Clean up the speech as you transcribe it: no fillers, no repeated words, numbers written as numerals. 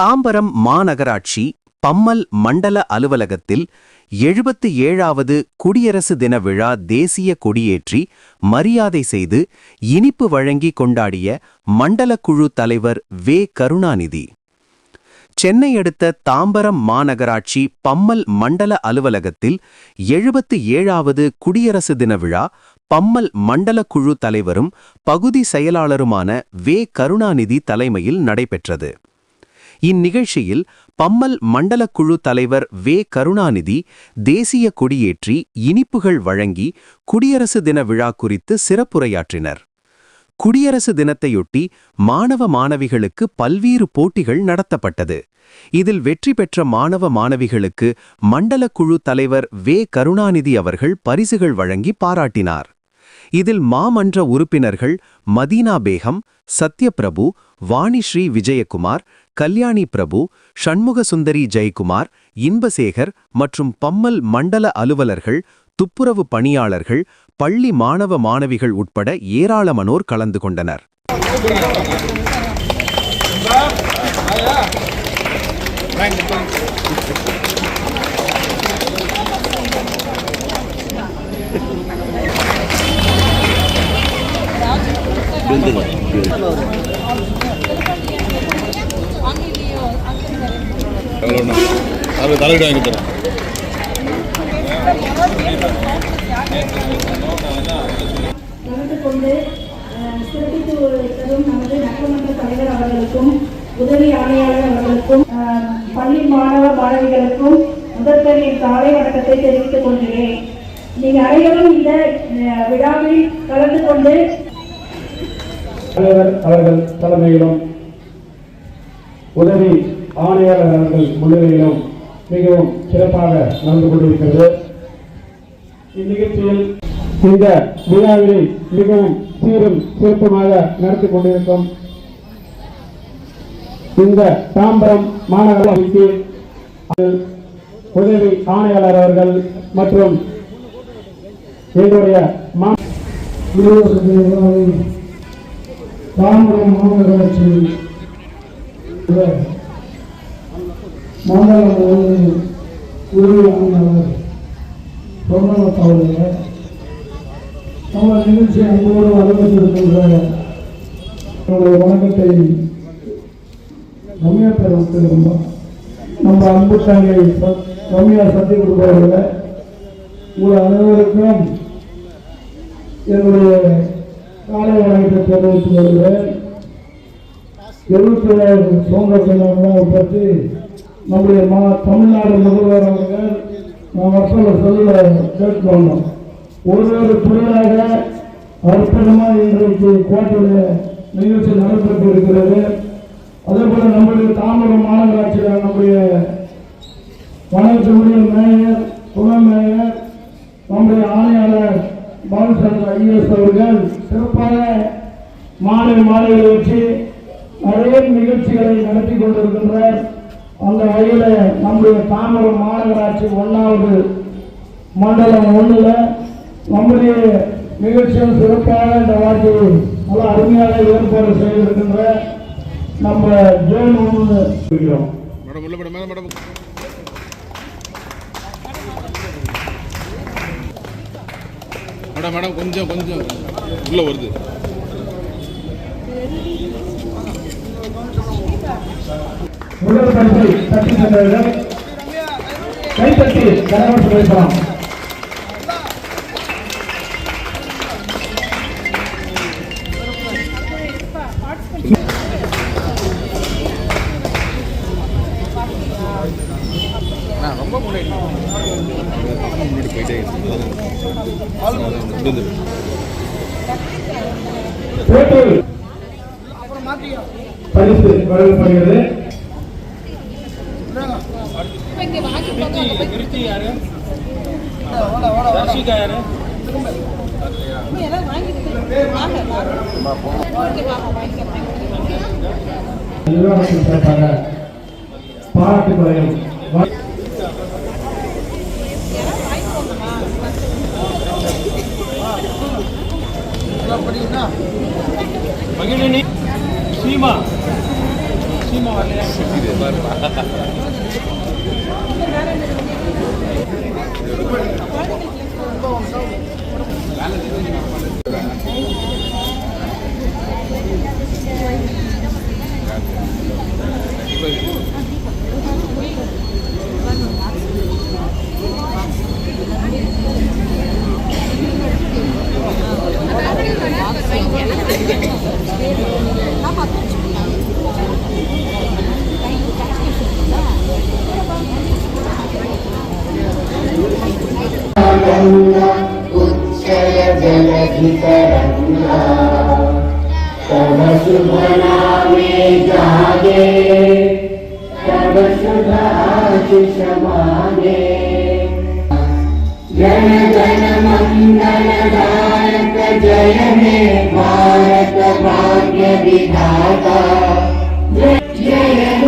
தாம்பரம் மாநகராட்சி பம்மல் மண்டல அலுவலகத்தில் 77வது குடியரசு தின விழா தேசிய கொடியேற்றி மரியாதை செய்து இனிப்பு வழங்கி கொண்டாடிய மண்டல குழு தலைவர் வே. கருணாநிதி. சென்னை அடுத்த தாம்பரம் மாநகராட்சி பம்மல் மண்டல அலுவலகத்தில் 77வது குடியரசு தின விழா பம்மல் மண்டல குழு தலைவரும் பகுதி செயலாளருமான வே. கருணாநிதி தலைமையில் நடைபெற்றது. இந்நிகழ்ச்சியில் பம்மல் மண்டல குழு தலைவர் வே. கருணாநிதி தேசிய கொடியேற்றி இனிப்புகள் வழங்கி குடியரசு தின விழா குறித்து சிறப்புரையாற்றினர். குடியரசு தினத்தையொட்டி மாணவ மாணவிகளுக்கு பல்வேறு போட்டிகள் நடத்தப்பட்டது. இதில் வெற்றி பெற்ற மாணவ மாணவிகளுக்கு மண்டல குழு தலைவர் வே. கருணாநிதி அவர்கள் பரிசுகள் வழங்கி பாராட்டினார். இதில் மாமன்ற உறுப்பினர்கள் மதீனா பேகம், சத்யபிரபு, வாணிஸ்ரீ விஜயகுமார், கல்யாணி பிரபு, ஷண்முகசுந்தரி ஜெயக்குமார், இன்பசேகர் மற்றும் பம்மல் மண்டல அலுவலர்கள், துப்புரவு பணியாளர்கள், பள்ளி மாணவ மாணவிகள் உட்பட ஏராளமானோர் கலந்து கொண்டனர். உதவி ஆணையாளர் அவர்களுக்கும் பள்ளி மாணவ மாணவிகளுக்கும் முதற்கனின் காலை வணக்கத்தை தெரிவித்துக் கொள்கிறேன். நீங்கள் அனைவரும் இந்த விழாவில் கலந்து கொண்டு அவர்கள் தலைமையிலும் உதவி ஆணையாளர் அவர்கள் முன்னிலையிலும் மிகவும் சிறப்பாக நடந்து கொண்டிருக்கிறது. இந்நிகழ்ச்சியில் இந்த விழாவினை மிகவும் சீரும் சிறப்புமாக நடத்தி கொண்டிருக்கும் இந்த தாம்பரம் மாநகராட்சிக்கு உதவி ஆணையாளர் அவர்கள் மற்றும் எங்களுடைய தாம்பரம் மாநகராட்சி மண்டல உதவி ஆணையாளர் சொன்னவர்களுடைய நம்ம நிகழ்ச்சி அன்போடு வரவேற்றிருக்கின்ற என்னுடைய வணக்கத்தை ரம்யா பெறும் நம்ம அன்பு தங்கை ரம்யா சத்தி கொடுப்பவர்கள உங்கள் அனைவருக்கும் என்னுடைய காலை வணக்கத்தை தெரிவித்து வருகிறேன். 77 சுதந்திர தினம் பற்றி நம்முடைய தமிழ்நாடு முதல்வர் அவர்கள் மக்கள் சொல்ல கேட்கணும். ஒரு துறையாக அற்புதமாக இன்றைக்கு கோட்டையில் நிகழ்ச்சி நடைபெற்று இருக்கிறது. அதே போல நம்முடைய தாம்பரம் மாநகராட்சியில் நம்முடைய வனத்துறை மேயர், துணை மேயர், நம்முடைய ஆணையாளர் பாலசந்திர ஐஏஎஸ் அவர்கள் சிறப்பாக மாணவிகளை வச்சு நிறைய நிகழ்ச்சிகளை நடத்தி கொண்டிருக்கின்ற அந்த வகையில் நம்முடைய தாம்பரம் மாநகராட்சி 1வது மண்டலம் 1ல் நம்முடைய நிகழ்ச்சிகள் சிறப்பாக இந்த வார்த்தையை நல்லா அருமையாக ஏற்பாடு செய்திருக்கின்ற நம்ம ஜோன் 1 இருக்கிறோம். மேடம் கொஞ்சம் உள்ள வருது. முதல் பரிசை தட்டி சென்றவர்கள் கைத்தட்டி கரகோஷம் பேசலாம். ரொம்ப முன்னாடி போயிட்டே பரிசு வழங்கப்படுகிறது. பாராட்டுகளையும் மகிழினி சீமா उच्चय जलधितरङ्गा तव शुभ नामे जागे तव शुभ आशीष मागे जन गण मंगलदायक जय हे भारत भाग्य विधाता जय